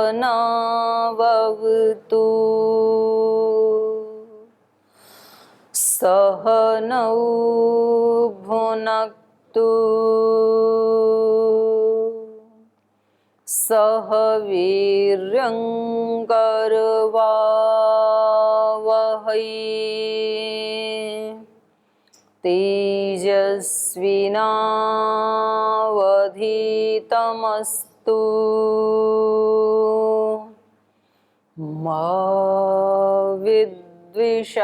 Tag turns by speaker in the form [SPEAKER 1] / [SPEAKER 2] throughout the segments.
[SPEAKER 1] सहनावतु सहनौ भुनक्तु सह वीर्यङ्करवावहै तेजस्विनावधीतमस्तु मा विद्विषावहै।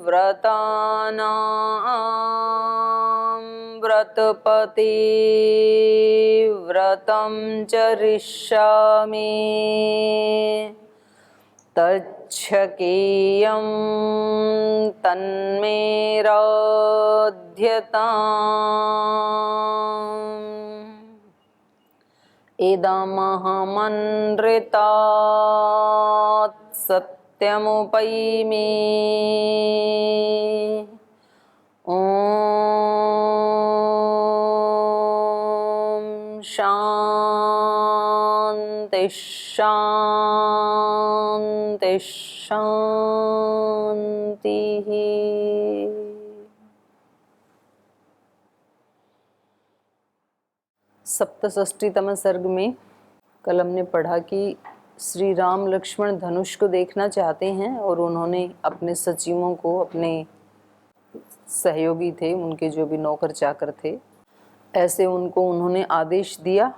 [SPEAKER 1] व्रतानां व्रतपति व्रतं चरिष्यामि तच्छकेयं तन्मे रोध्यताम्। इदमहमनृतात् सत्यमुपैमि ॐ शान्ति शान्ति शान्तिः। सप्तषष्ठीतम सर्ग में कल हमने पढ़ा कि श्री राम लक्ष्मण धनुष को देखना चाहते हैं और उन्होंने अपने सचिवों को, अपने सहयोगी थे, उनके जो भी नौकर चाकर थे, ऐसे उनको उन्होंने आदेश दिया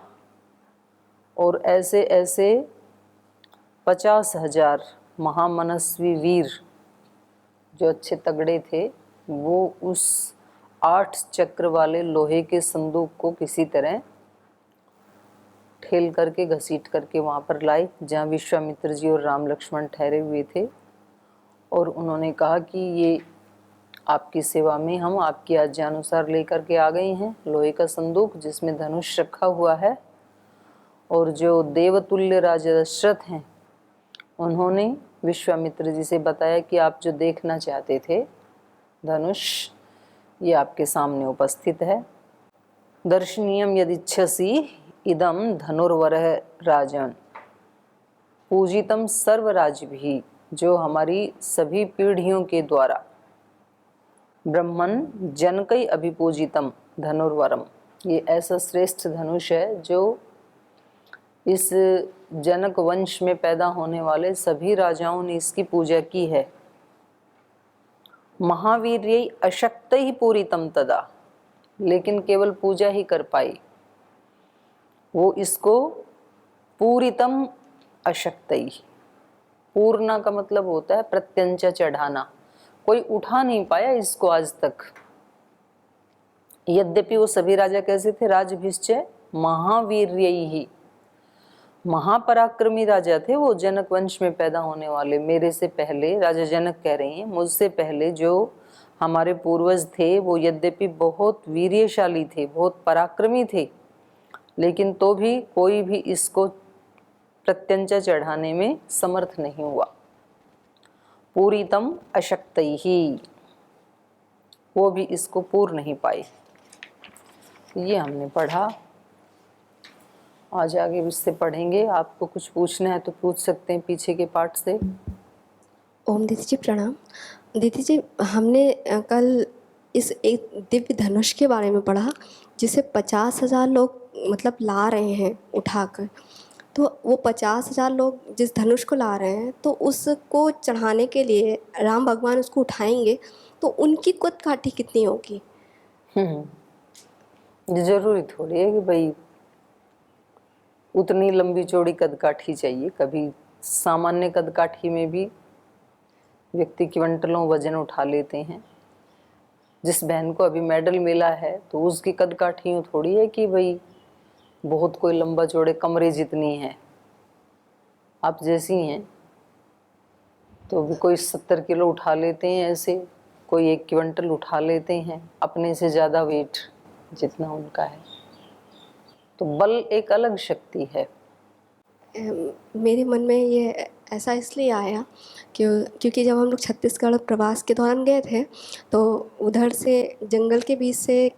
[SPEAKER 1] और ऐसे ऐसे 50,000 महामनस्वी वीर जो अच्छे तगड़े थे, वो उस 8 चक्र वाले लोहे के संदूक को किसी तरह ठेल करके, घसीट करके वहाँ पर लाए जहाँ विश्वामित्र जी और राम लक्ष्मण ठहरे हुए थे। और उन्होंने कहा कि ये आपकी सेवा में हम आपकी आज्ञा अनुसार लेकर के आ गए हैं लोहे का संदूक जिसमें धनुष रखा हुआ है। और जो देवतुल्य राजा दशरथ हैं, उन्होंने विश्वामित्र जी से बताया कि आप जो देखना चाहते थे धनुष, ये आपके सामने उपस्थित है। दर्शनीयम यदिच्छसि इदम धनुर्वरः राजन पूजितम सर्वराजभिः, जो हमारी सभी पीढ़ियों के द्वारा ब्रह्मन जनकई अभिपूजितम धनुर्वरम, ये ऐसा श्रेष्ठ धनुष है जो इस जनक वंश में पैदा होने वाले सभी राजाओं ने इसकी पूजा की है। महावीर्यै अशक्तैः पूरितम तदा, लेकिन केवल पूजा ही कर पाई वो इसको पूरितम अशक्तैः। पूर्णा का मतलब होता है प्रत्यंचा चढ़ाना, कोई उठा नहीं पाया इसको आज तक। यद्यपि वो सभी राजा कैसे थे, राजभिश्चय महावीर्यैः, महापराक्रमी राजा थे वो, जनक वंश में पैदा होने वाले। मेरे से पहले राजा जनक कह रही हैं, मुझसे पहले जो हमारे पूर्वज थे वो यद्यपि बहुत वीर्यशाली थे, बहुत पराक्रमी थे, लेकिन तो भी कोई भी इसको प्रत्यंचा चढ़ाने में समर्थ नहीं हुआ। पूरितम अशक्तैहि, वो भी इसको पूर नहीं पाई। ये हमने पढ़ा। आज आगे इससे पढ़ेंगे। आपको कुछ पूछना है तो पूछ सकते हैं पीछे के पाठ से।
[SPEAKER 2] ओम दीदी जी प्रणाम। दीदी जी, हमने कल इस एक दिव्य धनुष के बारे में पढ़ा जिसे 50,000 लोग मतलब ला रहे हैं उठाकर। तो वो 50,000 लोग जिस धनुष को ला रहे हैं, तो उसको चढ़ाने के लिए राम भगवान उसको उठाएंगे, तो उनकी कुत काठी कितनी होगी?
[SPEAKER 1] जरूरी थोड़ी है कि भाई उतनी लंबी चौड़ी कदकाठी चाहिए। कभी सामान्य कदकाठी में भी व्यक्ति क्विंटलों वजन उठा लेते हैं। जिस बहन को अभी मेडल मिला है तो उसकी कदकाठी यूँ थोड़ी है कि भाई बहुत कोई लंबा चौड़े कमरे जितनी है। आप जैसी हैं तो भी कोई 70 किलो उठा लेते हैं, ऐसे कोई 1 क्विंटल उठा लेते हैं, अपने से ज़्यादा वेट जितना उनका है। तो बल एक अलग शक्ति है।
[SPEAKER 2] मेरे मन में ये ऐसा इसलिए आया क्योंकि जब हम लोग छत्तीसगढ़ प्रवास के दौरान गए थे, तो उधर से जंगल के बीच से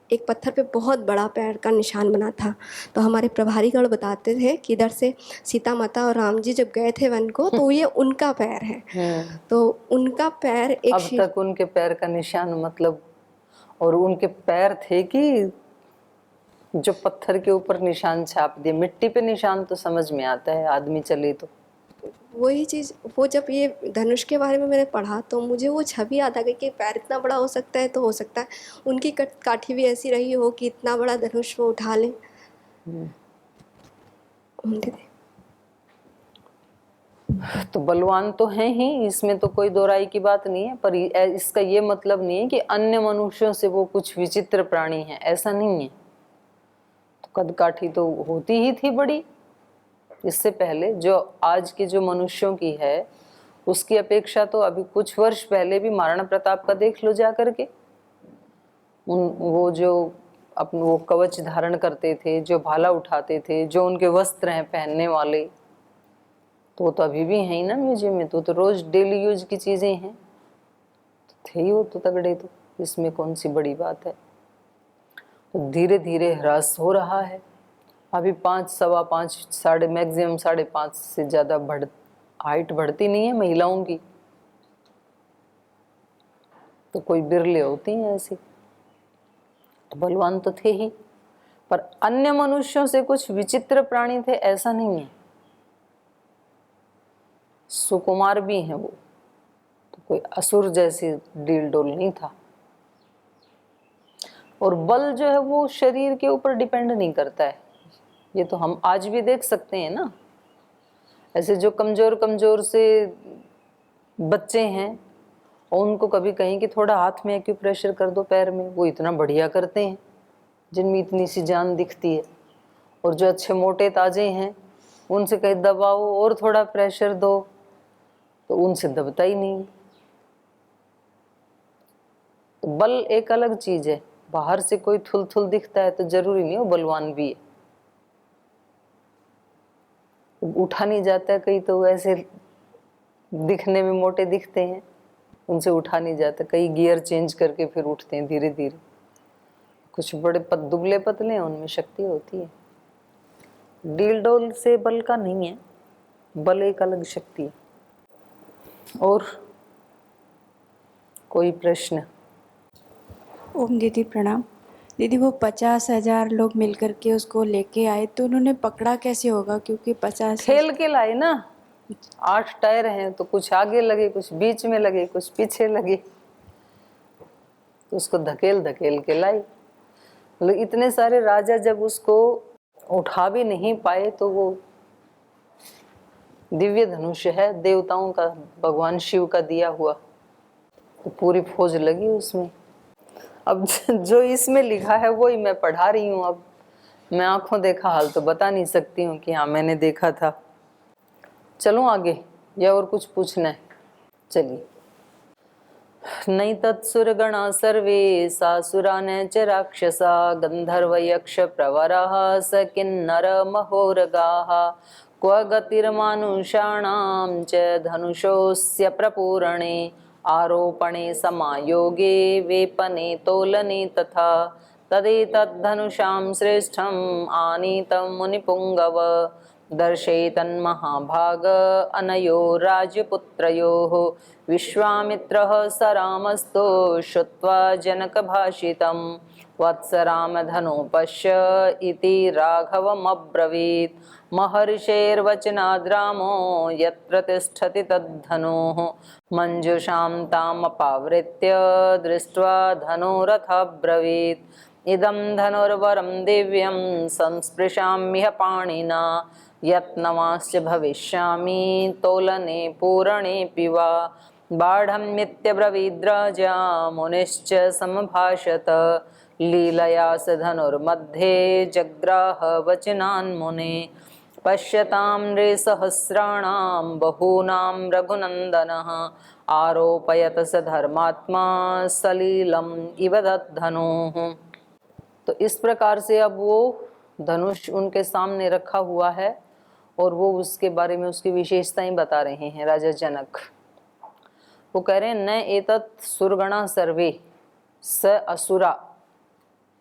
[SPEAKER 2] एक पत्थर पे बहुत बड़ा पैर का निशान बना था। तो हमारे प्रभारीगण बताते थे कि इधर से सीता माता और राम जी जब गए थे वन को, तो ये उनका पैर है। तो उनका पैर एक
[SPEAKER 1] अब तक उनके पैर का निशान मतलब, और उनके पैर थे कि जो पत्थर के ऊपर निशान छाप दिए। मिट्टी पे निशान तो समझ में आता है आदमी चले तो।
[SPEAKER 2] वही चीज़, वो जब ये धनुष के बारे में मैंने पढ़ा तो मुझे वो छवि याद आ गई कि पैर इतना बड़ा हो सकता है, तो हो सकता है उनकी काठी भी ऐसी रही हो कि इतना बड़ा धनुष वो उठा लें।
[SPEAKER 1] तो बलवान तो हैं ही, इसमें तो कोई दो राय की बात नहीं है। पर इसका ये मतलब नहीं है कि अन्य मनुष्यों से वो कुछ विचित्र प्राणी है, ऐसा नहीं है। तो कदकाठी तो होती ही थी बड़ी। इससे पहले जो आज के जो मनुष्यों की है उसकी अपेक्षा तो अभी कुछ वर्ष पहले भी महाराणा प्रताप का देख लो जा करके। वो जो अपन वो कवच धारण करते थे, जो भाला उठाते थे, जो उनके वस्त्र हैं पहनने वाले, तो अभी भी है ही ना म्यूजियम में। तो रोज डेली यूज की चीजें हैं, तो थे ही वो तो तगड़े। तो इसमें कौन सी बड़ी बात है। तो धीरे धीरे ह्रास हो रहा है। अभी 5, सवा 5, साढ़े मैक्सिमम 5.5 से ज्यादा हाइट बढ़ती नहीं है महिलाओं की। तो कोई बिरले होती हैं ऐसी। तो बलवान तो थे ही, पर अन्य मनुष्यों से कुछ विचित्र प्राणी थे ऐसा नहीं है। सुकुमार भी हैं वो, तो कोई असुर जैसी डील डोल नहीं था। और बल जो है वो शरीर के ऊपर डिपेंड नहीं करता है। ये तो हम आज भी देख सकते हैं ना। ऐसे जो कमजोर कमजोर से बच्चे हैं और उनको कभी कहीं कि थोड़ा हाथ में एक्यूप्रेशर कर दो पैर में, वो इतना बढ़िया करते हैं जिनमें इतनी सी जान दिखती है। और जो अच्छे मोटे ताजे हैं उनसे कहीं दबाओ और थोड़ा प्रेशर दो तो उनसे दबता ही नहीं। तो बल एक अलग चीज है। बाहर से कोई थुल थुल दिखता है तो जरूरी नहीं वो बलवान भी है। उठा नहीं जाता है, कई तो ऐसे दिखने में मोटे दिखते हैं, उनसे उठा नहीं जाता। कई गियर चेंज करके फिर उठते हैं धीरे धीरे। कुछ बड़े दुबले पतले हैं, उनमें शक्ति होती है। डील डोल से बल का नहीं है, बल एक अलग शक्ति है। और कोई प्रश्न?
[SPEAKER 3] ओम दीदी प्रणाम। दीदी वो 50,000 लोग मिलकर के उसको लेके आए, तो उन्होंने पकड़ा कैसे होगा? क्योंकि 50
[SPEAKER 1] खेल के लाए ना। 8 टायर हैं तो कुछ आगे लगे, कुछ बीच में लगे, कुछ पीछे लगे, तो उसको धकेल धकेल के लाई। मतलब इतने सारे राजा जब उसको उठा भी नहीं पाए तो वो दिव्य धनुष है देवताओं का, भगवान शिव का दिया हुआ, तो पूरी फौज लगी उसमें। अब जो इसमें लिखा है वही मैं पढ़ा रही हूँ। अब मैं आंखों देखा हाल तो बता नहीं सकती हूँ कि हाँ मैंने देखा था। चलो आगे, या और कुछ पूछना है? चलिए। नहीं तत्सुरगणा सर्वे सासुरा न च राक्षसा गंधर्व यक्ष प्रवरः स किन्नर महोरगाः क्व गतिर्मानुषाणां च धनुषोऽस्य प्रपूरणे आरोपणे समायोगे वेपने तोलने तथा तदेतद्धनुषां श्रेष्ठम् आनीतं मुनिपुङ्गव दर्शयितन्महाभाग अनयो राजपुत्रयोः विश्वामित्रः स रामस्तो श्रुत्वा जनकभाषितं वत्स रामधनो पश्य इति राघवमब्रवीत् महर्षेर्वचनाद् रामो यत्र तिष्ठति तद्धनुः मञ्जुषां तामपावृत्य दृष्ट्वा धनुरथब्रवीत् इदं धनुर्वरं दिव्यं संस्पृशाम्यह पाणिना यत्नवांश्च भविष्यामि तोलने पूरणेऽपि वा बाढम्यत्यब्रवीद्राजा मुनिश्च समभाषत लीलया स धनुर्मध्ये जग्राह वचनान् मुने पश्यतां नृसहस्राणां बहूनां रघुनन्दनः आरोपयत स धर्मात्मा सलीलम इव धनुः। तो इस प्रकार से अब वो धनुष उनके सामने रखा हुआ है और वो उसके बारे में उसकी विशेषताएं बता रहे हैं राजा जनक। वो कह रहे हैं न एतत् सुरगणा सर्वे स असुरा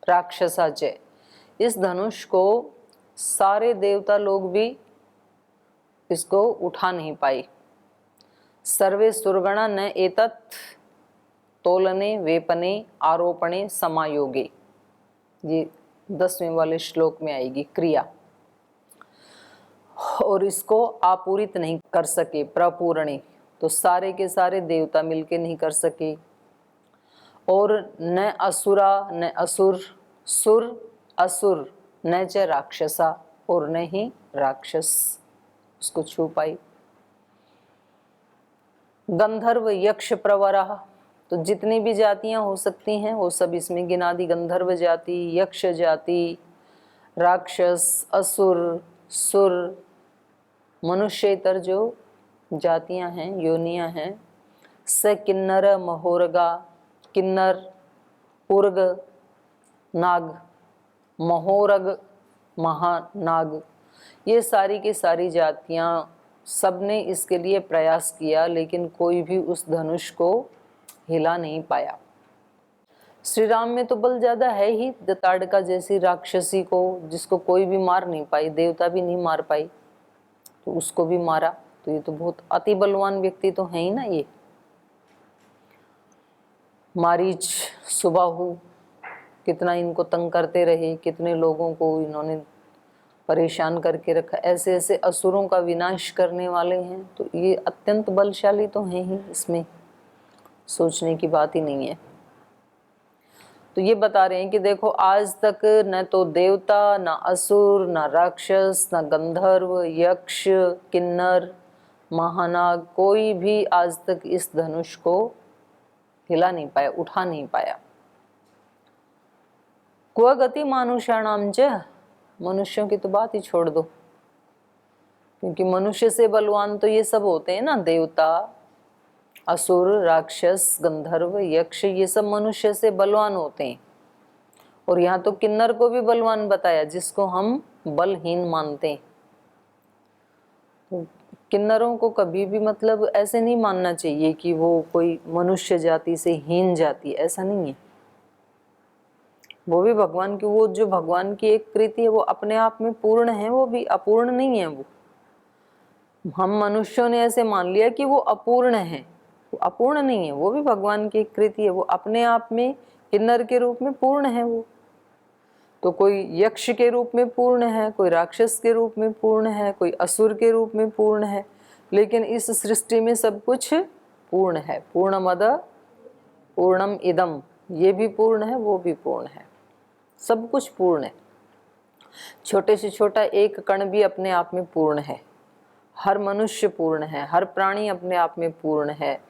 [SPEAKER 1] राक्षसा च। इस धनुष को सारे देवता लोग भी इसको उठा नहीं पाए। सर्वे सुरगणा न एतत् तोलने वेपने आरोपणे समायोगे, ये 10वें वाले श्लोक में आएगी क्रिया। और इसको आपूरित नहीं कर सके, प्रपूरणे तो सारे के सारे देवता मिलके नहीं कर सके। और न असुरा न असुर, सुर असुर न च राक्षसा, और न ही राक्षस उसको छू पाई। गंधर्व यक्ष प्रवरः, तो जितनी भी जातियां हो सकती हैं वो सब इसमें गिना दी। गंधर्व जाति, यक्ष जाति, राक्षस, असुर, सुर, मनुष्येतर जो जातियां हैं, योनियां हैं। स किन्नर महोरगा, किन्नर, उर्ग, नाग, महोरग, महानाग, ये सारी की सारी जातियां, सबने इसके लिए प्रयास किया लेकिन कोई भी उस धनुष को हिला नहीं पाया। श्री राम में तो बल ज्यादा है ही, दताड़का जैसी राक्षसी को जिसको कोई भी मार नहीं पाई, देवता भी नहीं मार पाई, तो उसको भी मारा। तो ये तो बहुत अति बलवान व्यक्ति तो है ही ना। ये मारीच, सुबाहु कितना इनको तंग करते रहे, कितने लोगों को इन्होंने परेशान करके रखा। ऐसे ऐसे असुरों का विनाश करने वाले हैं, तो ये अत्यंत बलशाली तो हैं ही, इसमें सोचने की बात ही नहीं है। तो ये बता रहे हैं कि देखो आज तक न तो देवता, न असुर, न राक्षस, न गंधर्व, यक्ष, किन्नर, महानाग, कोई भी आज तक इस धनुष को हिला नहीं पाया, उठा नहीं पाया। क्व गति मानुषाणाम च, मनुष्यों की तो बात ही छोड़ दो, क्योंकि मनुष्य से बलवान तो ये सब होते हैं ना, देवता, असुर, राक्षस, गंधर्व, यक्ष, ये सब मनुष्य से बलवान होते हैं। और यहाँ तो किन्नर को भी बलवान बताया, जिसको हम बलहीन मानते हैं। तो किन्नरों को कभी भी मतलब ऐसे नहीं मानना चाहिए कि वो कोई मनुष्य जाति से हीन जाति, ऐसा नहीं है। वो भी भगवान की, वो जो भगवान की एक कृति है वो अपने आप में पूर्ण है, वो भी अपूर्ण नहीं है। वो हम मनुष्यों ने ऐसे मान लिया कि वो अपूर्ण है, वो अपूर्ण नहीं है, वो भी भगवान की एक कृति है। वो अपने आप में किन्नर के रूप में पूर्ण है। वो तो कोई यक्ष के रूप में पूर्ण है, कोई राक्षस के रूप में पूर्ण है, कोई असुर के रूप में पूर्ण है, लेकिन इस सृष्टि में सब कुछ पूर्ण है। पूर्णमद पूर्णम इदम, ये भी पूर्ण है, वो भी पूर्ण है, सब कुछ पूर्ण है। छोटे से छोटा एक कण भी अपने आप में पूर्ण है। हर मनुष्य पूर्ण है, हर प्राणी अपने आप में पूर्ण है,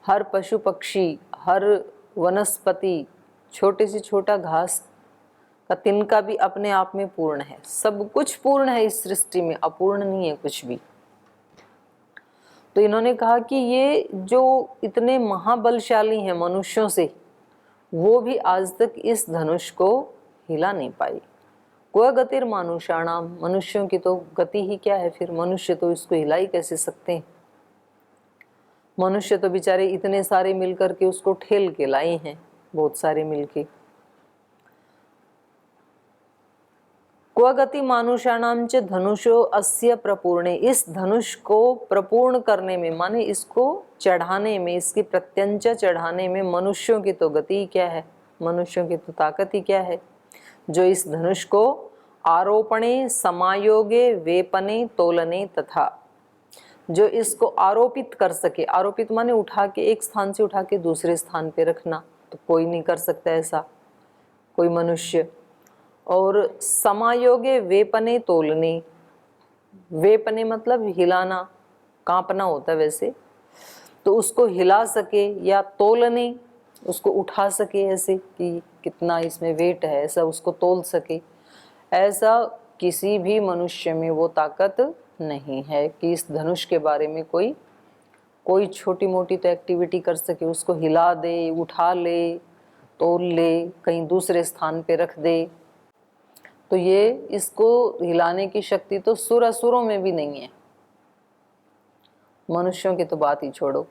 [SPEAKER 1] हर पशु पक्षी, हर वनस्पति, छोटे से छोटा घास का तिनका भी अपने आप में पूर्ण है। सब कुछ पूर्ण है इस सृष्टि में, अपूर्ण नहीं है कुछ भी। तो इन्होंने कहा कि ये जो इतने महाबलशाली हैं मनुष्यों से, वो भी आज तक इस धनुष को हिला नहीं पाई। क्व गतिर मानुषाणाम, मनुष्यों की तो गति ही क्या है, फिर मनुष्य तो इसको हिला ही कैसे सकते हैं। मनुष्य तो बेचारे इतने सारे मिलकर के उसको ठेल के लाए हैं, बहुत सारे मिलके। क्व गति मानुषाणाम च धनुषो अस्य प्रपूर्णे, इस धनुष को प्रपूर्ण करने में, माने इसको चढ़ाने में, इसकी प्रत्यंचा चढ़ाने में मनुष्यों की तो गति क्या है, मनुष्यों की तो ताकत ही क्या है, जो इस धनुष को आरोपणे समायोगे वेपने तोलने तथा, जो इसको आरोपित कर सके। आरोपित माने उठा के एक स्थान से उठा के दूसरे स्थान पे रखना, तो कोई नहीं कर सकता ऐसा, कोई मनुष्य। और समायोगे वेपने तोलने, वेपने मतलब हिलाना, कांपना होता है वैसे, तो उसको हिला सके, या तोलने उसको उठा सके ऐसे कि कितना इसमें वेट है, ऐसा उसको तोल सके। ऐसा किसी भी मनुष्य में वो ताकत नहीं है कि इस धनुष के बारे में कोई छोटी मोटी तो एक्टिविटी कर सके, उसको हिला दे, उठा ले, तोल ले, कहीं दूसरे स्थान पे रख दे। तो ये इसको हिलाने की शक्ति तो सुर असुरों में भी नहीं है, मनुष्यों की तो बात ही छोड़ो।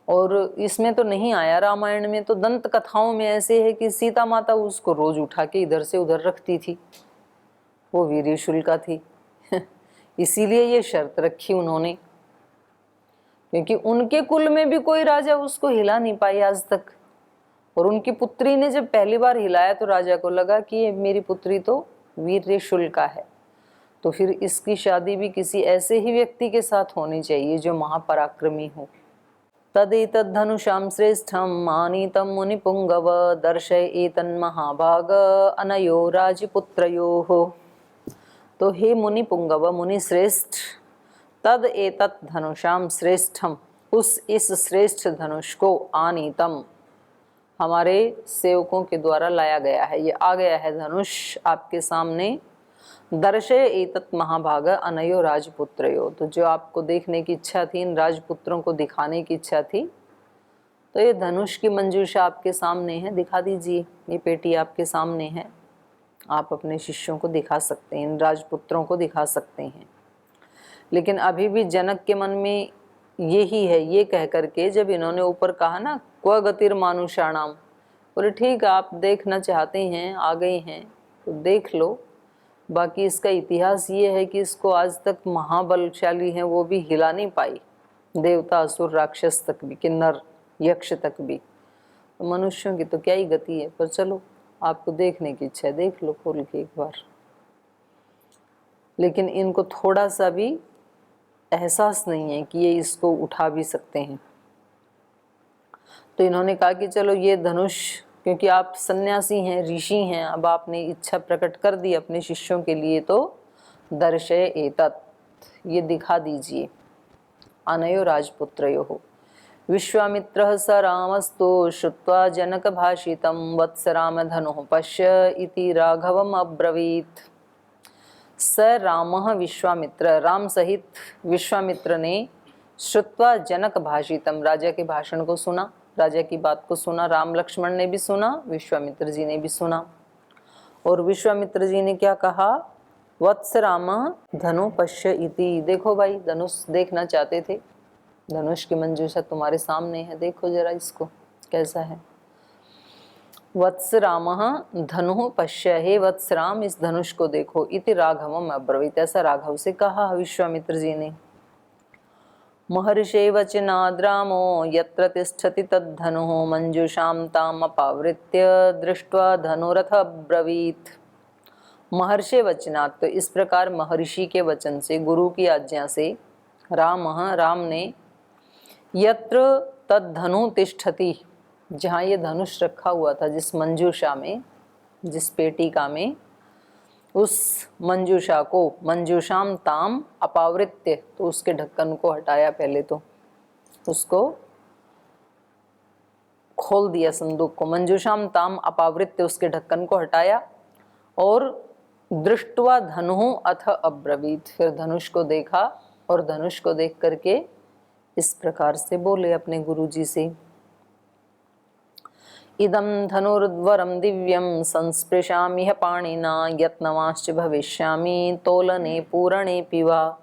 [SPEAKER 1] और इसमें तो नहीं आया, रामायण में तो दंत कथाओं में ऐसे है कि सीता माता उसको रोज उठा के इधर से उधर रखती थी, वो वीर्यशुल्का थी इसीलिए ये शर्त रखी उन्होंने, क्योंकि उनके कुल में भी कोई राजा उसको हिला नहीं पाई आज तक। और उनकी पुत्री ने जब पहली बार हिलाया तो राजा को लगा कि ये मेरी पुत्री तो वीर्यशुल्का है, तो फिर इसकी शादी भी किसी ऐसे ही व्यक्ति के साथ होनी चाहिए जो महापराक्रमी हो। तदेतद्धनुषां श्रेष्ठं मानीतं मुनिपुंगव दर्शय एतन्महाभाग अनयो राजपुत्रयोः। तो हे मुनि पुंगव, मुनि श्रेष्ठ, तद एतत् धनुषाम श्रेष्ठम, उस इस श्रेष्ठ धनुष को आनीतम, हमारे सेवकों के द्वारा लाया गया है, ये आ गया है धनुष आपके सामने। दर्शय एतत् महाभाग अनयो राजपुत्रयो, तो जो आपको देखने की इच्छा थी, इन राजपुत्रों को दिखाने की इच्छा थी, तो ये धनुष की मंजूषा आपके सामने है, दिखा दीजिए। ये पेटी आपके सामने है, आप अपने शिष्यों को दिखा सकते हैं, इन राजपुत्रों को दिखा सकते हैं। लेकिन अभी भी जनक के मन में यही है, ये कह करके जब इन्होंने ऊपर कहा ना क्व गतिर मानुषाणाम, बोले ठीक है आप देखना चाहते हैं, आ गए हैं तो देख लो, बाकी इसका इतिहास ये है कि इसको आज तक महाबलशाली हैं वो भी हिला नहीं पाई, देवता असुर राक्षस तक भी, किन्नर यक्ष तक भी, तो मनुष्यों की तो क्या ही गति है। पर चलो आपको देखने की इच्छा है, देख लो खोल के एक बार। लेकिन इनको थोड़ा सा भी एहसास नहीं है कि ये इसको उठा भी सकते हैं। तो इन्होंने कहा कि चलो ये धनुष, क्योंकि आप सन्यासी हैं, ऋषि हैं, अब आपने इच्छा प्रकट कर दी अपने शिष्यों के लिए, तो दर्शय एतत्, ये दिखा दीजिए। अनयो राजपुत्रयोः विश्वामित्रः स रामस्तु श्रुत्वा जनकभाषितं वत्स रामधनुः पश्य इति राघवम् अब्रवीत्। स रामः विश्वामित्र, राम सहित विश्वामित्र ने श्रुत्वा जनक भाषितम, राजा के भाषण को सुना, राजा की बात को सुना, राम लक्ष्मण ने भी सुना, विश्वामित्र जी ने भी सुना। और विश्वामित्र जी ने क्या कहा, वत्स राम धनु पश्य इति, देखो भाई धनुष देखना चाहते थे, धनुष की मंजूषा तुम्हारे सामने है, देखो जरा इसको कैसा है। वत्स रामः धनुः पश्य, हे वत्स राम इस धनुष को देखो, इति राघवम अब्रवीत, ऐसा राघव से कहा विश्वामित्र जी ने। महर्षे वचनाद् रामो यत्र तिष्ठति तद्धनुः मंजूषां ताम अपावृत्य दृष्ट्वा धनुरथ अब्रवीत। महर्षे वचनात्, तो इस प्रकार महर्षि के वचन से, गुरु की आज्ञा से, राम ने यत्र तद्धनु तिष्ठति, जहाँ ये धनुष रखा हुआ था, जिस मंजूषा में, जिस पेटिका में, उस मंजूषा को, मंजूषाम ताम अपावृत्य, तो उसके ढक्कन को हटाया, पहले तो उसको खोल दिया संदूक को, मंजूषाम ताम अपावृत्य, उसके ढक्कन को हटाया, और दृष्ट्वा धनुः अथ अब्रवीत, फिर धनुष को देखा, और धनुष को देख करके इस प्रकार से बोले अपने गुरुजी से। इदं धनुर्वरं दिव्यं संस्पृशामि पाणिना यत्नवांश्च भविष्यामि तोलने पूरणे पिवा।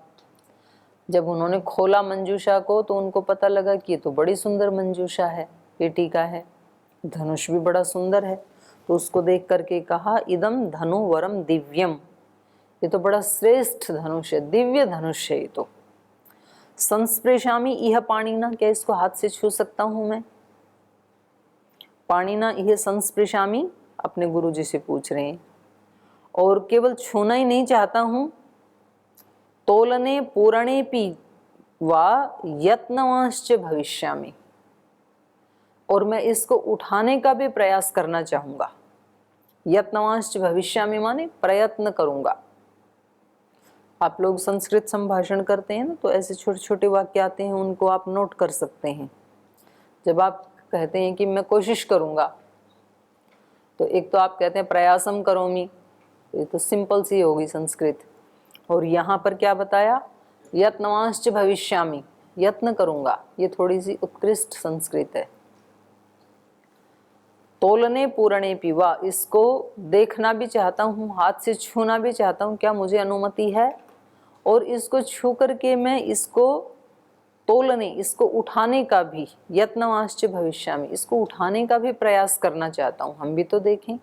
[SPEAKER 1] जब उन्होंने खोला मंजूषा को तो उनको पता लगा कि ये तो बड़ी सुंदर मंजूषा है, पेटी का है, धनुष भी बड़ा सुंदर है। तो उसको देख करके कहा इदम धनुवरम दिव्यम, ये तो बड़ा श्रेष्ठ धनुष है, दिव्य धनुष है ये तो। संस्पृशामि इह पाणिना, क्या इसको हाथ से छू सकता हूं मैं? पाणिना इह संस्पृशामि, अपने गुरुजी से पूछ रहे हैं। और केवल छूना ही नहीं चाहता हूं, तोलने पूरणे पी वा यत्नवांश्च भविष्यामि, और मैं इसको उठाने का भी प्रयास करना चाहूंगा। यत्नवांश्च भविष्यामि माने प्रयत्न करूंगा। आप लोग संस्कृत संभाषण करते हैं ना, तो ऐसे छोटे छोटे वाक्य आते हैं, उनको आप नोट कर सकते हैं। जब आप कहते हैं कि मैं कोशिश करूंगा, तो एक तो आप कहते हैं प्रयासम करोमि, ये तो सिंपल सी होगी संस्कृत। और यहाँ पर क्या बताया? यत्नवांश्च भविष्यामि, यत्न करूंगा, ये थोड़ी सी उत्कृष्ट संस्कृत है। तोलने पूरणे पिवा, इसको देखना भी चाहता हूँ, हाथ से छूना भी चाहता हूँ, क्या मुझे अनुमति है? और इसको छू करके मैं इसको तोलने, इसको उठाने का भी, यत्नवांश्च भविष्यामि, इसको उठाने का भी प्रयास करना चाहता हूँ। हम भी तो देखें।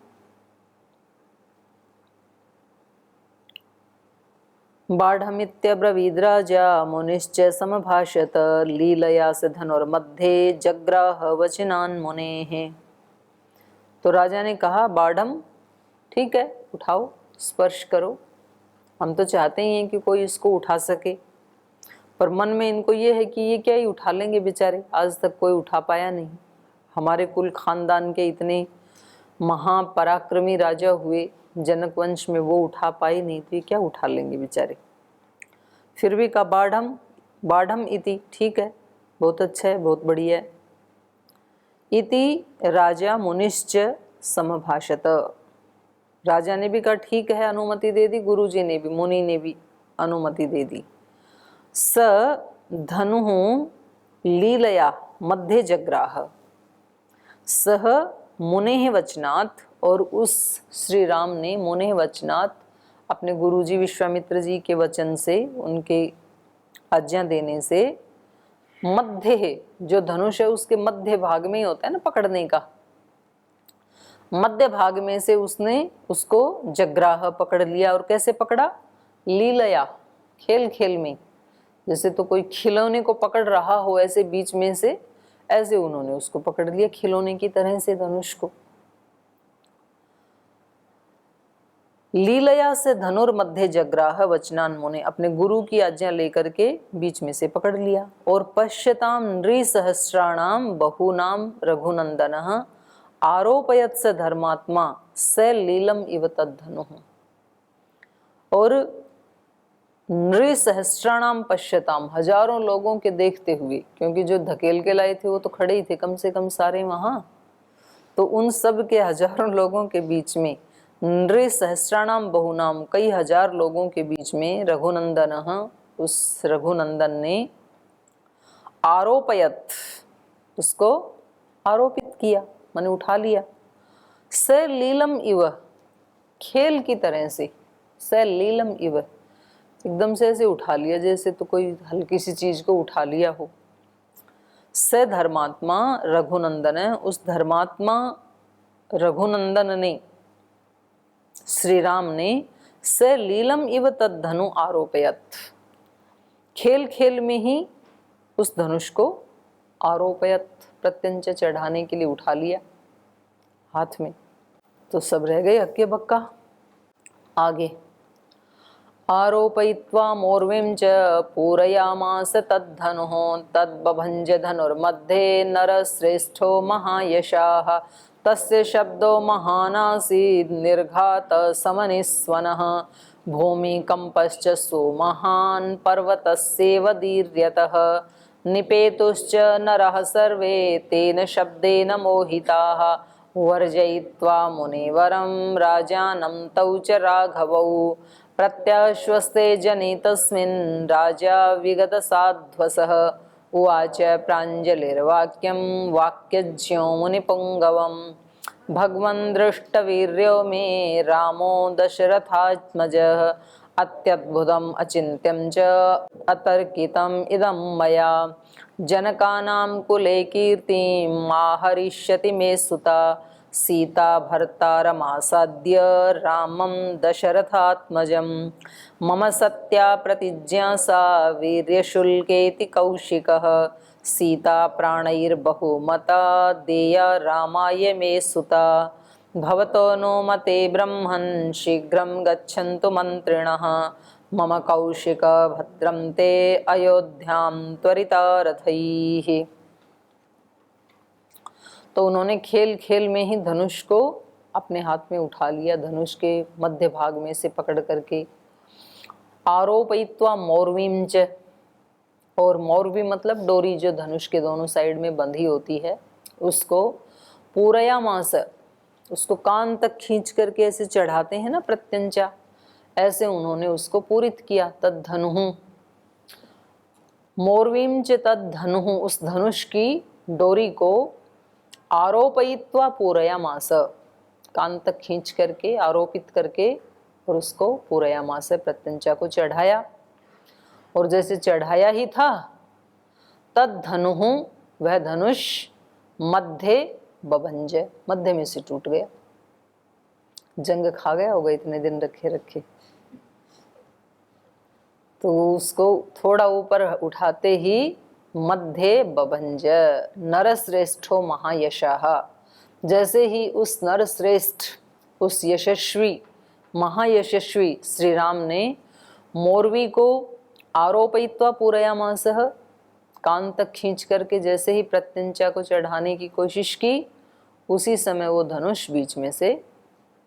[SPEAKER 1] बाढ़मित्यब्रवीद्राजा मुनिश्च समभाषत लीलया स धनुर्मध्ये जग्राह वचनान् मुनेः। तो राजा ने कहा बाढ़म, ठीक है, उठाओ, स्पर्श करो। हम तो चाहते ही हैं कि कोई इसको उठा सके, पर मन में इनको ये है कि ये क्या ही उठा लेंगे बेचारे, आज तक कोई उठा पाया नहीं। हमारे कुल खानदान के इतने महापराक्रमी राजा हुए जनक वंश में, वो उठा पाए नहीं, तो ये क्या उठा लेंगे बेचारे। फिर भी कहा बाढ़म, बाढ़म इति, ठीक है, बहुत अच्छा है, बहुत बढ़िया है। इति राजा मुनिश्च समभाषत, राजा ने भी कहा ठीक है, अनुमति दे दी। गुरुजी ने भी, मुनि ने भी अनुमति दे दी। स धनुः लीलया मध्ये जग्राह, सह मुनेः वचनात्, और उस श्री राम ने मुनेः वचनात्, अपने गुरुजी विश्वामित्र जी के वचन से, उनके आज्ञा देने से, मध्य, जो धनुष है उसके मध्य भाग में ही होता है ना पकड़ने का, मध्य भाग में से उसने उसको जग्राह पकड़ लिया। और कैसे पकड़ा? लीलया, खेल खेल में, जैसे तो कोई खिलौने को पकड़ रहा हो ऐसे बीच में से, ऐसे उन्होंने उसको पकड़ लिया खिलौने की तरह से धनुष को। लीलया से धनुर्मध्ये जग्राह वचनान् मुने, अपने गुरु की आज्ञा लेकर के बीच में से पकड़ लिया। और पश्यताम नृसहस्राणाम बहूनाम रघुनंदनः आरोपयत स धर्मात्मा स लीलम इव तद्धनुः। और नृसहस्राणाम पश्यताम, हजारों लोगों के देखते हुए, क्योंकि जो धकेल के लाए थे वो तो खड़े ही थे कम से कम सारे वहां, तो उन सब के हजारों लोगों के बीच में, नृसहस्राणाम बहुनाम, कई हजार लोगों के बीच में, रघुनंदनः, उस रघुनंदन ने, आरोपयत, उसको आरोपित किया, माने उठा लिया, स लीलम इव, खेल की तरह से, स लीलम इव, एकदम से ऐसे उठा लिया जैसे तो कोई हल्की सी चीज को उठा लिया हो। स धर्मात्मा रघुनंदन, उस धर्मात्मा रघुनंदन ने, श्री राम ने, स लीलम इव तद्धनु आरोपयत, खेल खेल में ही उस धनुष को आरोपयत, प्रत्यंच चढ़ाने के लिए उठा लिया हाथ में। तो सब रह गए हक्के बक्का। आगे आरोपयित्वा मोर्विं च पूरयामास तद्धनुः तद्बभंज धनुर्मध्ये नरश्रेष्ठो महायशाः तस्य शब्दो महानासीद् निर्घात समनिस्वनः भूमिकम्पश्च सुमहान् पर्वतस्येव दीर्यतः निपेतुश्च नरः सर्वे तेन शब्देन मोहिताः वर्जयित्वा मुनिवरं राजानं तौ च राघवौ प्रत्याश्वस्ते जने तस्मिन् राजा विगतसाध्वसः उवाच प्राञ्जलिर्वाक्यं वाक्यज्ञो मुनिपुङ्गवं भगवन् दृष्टवीर्यो मे रामो दशरथात्मजः अत्यद्भुतम् अचिन्त्यं च अतर्कितम् इदं मया जनकानां कुले कीर्तिम् आहरिष्यति मे सुता सीता भर्तारमासाद्य रामं दशरथात्मजं मम सत्या प्रतिज्ञा सा वीर्यशुल्केति कौशिकः सीता प्राणैर्बहुमता देया रामाय मे सुता भवतो नो मते ब्रह्मन् शीघ्रं गच्छन्तु मन्त्रिणः मम कौशिक भद्रं ते अयोध्यां त्वरिता रथैः। तो उन्होंने खेल खेल में ही धनुष को अपने हाथ में उठा लिया, धनुष के मध्य भाग में से पकड़ करके आरोपयित्वा मौर्वीं च, और मौर्वी मतलब डोरी जो धनुष के दोनों साइड में बंधी होती है उसको पूरयामास, उसको कान तक खींच करके ऐसे चढ़ाते हैं ना प्रत्यंचा, ऐसे उन्होंने उसको पूरित किया। तद्धनुः मौर्वीं च तद्धनुः, उस धनुष की डोरी को आरोपयित्वा पूरयामास, कान तक खींच करके आरोपित करके और उसको पूरयामास प्रत्यंचा को चढ़ाया। और जैसे चढ़ाया ही था तद्धनुः, वह धनुष मध्य बभंज, मध्य में से टूट गया। जंग खा गया होगा इतने दिन रखे रखे, तो उसको थोड़ा ऊपर उठाते ही मध्य बभंज नरश्रेष्ठो महायशः, जैसे ही उस नरश्रेष्ठ, उस यशस्वी महायशस्वी श्री राम ने मोरवी को आरोपयित्वा पूरयामासः, कान तक खींच करके जैसे ही प्रत्यंचा को चढ़ाने की कोशिश की, उसी समय वो धनुष बीच में से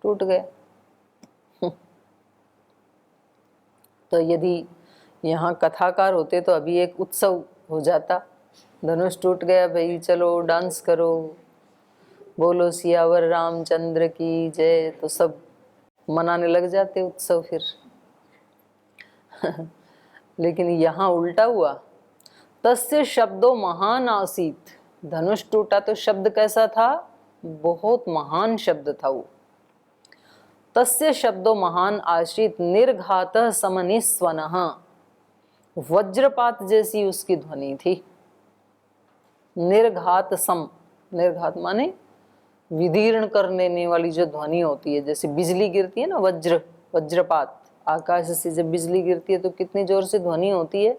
[SPEAKER 1] टूट गया। तो यदि यहाँ कथाकार होते तो अभी एक उत्सव हो जाता, धनुष टूट गया भाई, चलो डांस करो, बोलो सियावर रामचंद्र की जय, तो सब मनाने लग जाते उत्सव फिर। लेकिन यहाँ उल्टा हुआ, तस्य शब्दों महान आसीत, धनुष टूटा तो शब्द कैसा था, बहुत महान शब्द था वो। तस्य शब्दों महान आश्रित निर्घातः समनिस्वनः, वज्रपात जैसी उसकी ध्वनि थी। निर्घात सम, निर्घात माने विदीर्ण कर देने वाली जो ध्वनि होती है, जैसे बिजली गिरती है ना, वज्रपात, आकाश से जब बिजली गिरती है तो कितनी जोर से ध्वनि होती है,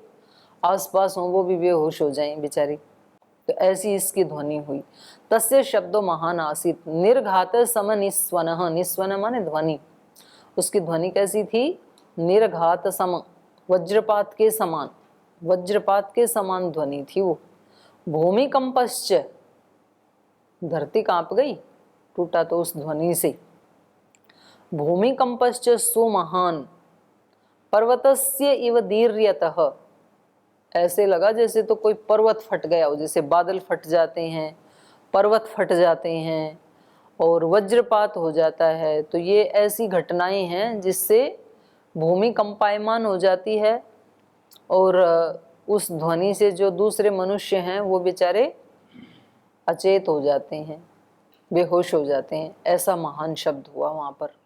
[SPEAKER 1] आसपास हो वो भी बेहोश हो जाएं बेचारी, तो ऐसी इसकी ध्वनि हुई। तस्य शब्दों महान आसीत निर्घात सम निस्वनः, निस्वन माने ध्वनि, उसकी ध्वनि कैसी थी, निर्घात सम, वज्रपात के समान, वज्रपात के समान ध्वनि थी वो। भूमिकंपश्च, धरती कांप गई, टूटा तो उस ध्वनि से। भूमिकंपश्च सुमहान पर्वतस्य इव दीर्यतः, ऐसे लगा जैसे तो कोई पर्वत फट गया हो, जैसे बादल फट जाते हैं, पर्वत फट जाते हैं और वज्रपात हो जाता है। तो ये ऐसी घटनाएं हैं जिससे भूमि कंपायमान हो जाती है और उस ध्वनि से जो दूसरे मनुष्य हैं वो बेचारे अचेत हो जाते हैं, बेहोश हो जाते हैं। ऐसा महान शब्द हुआ वहाँ पर।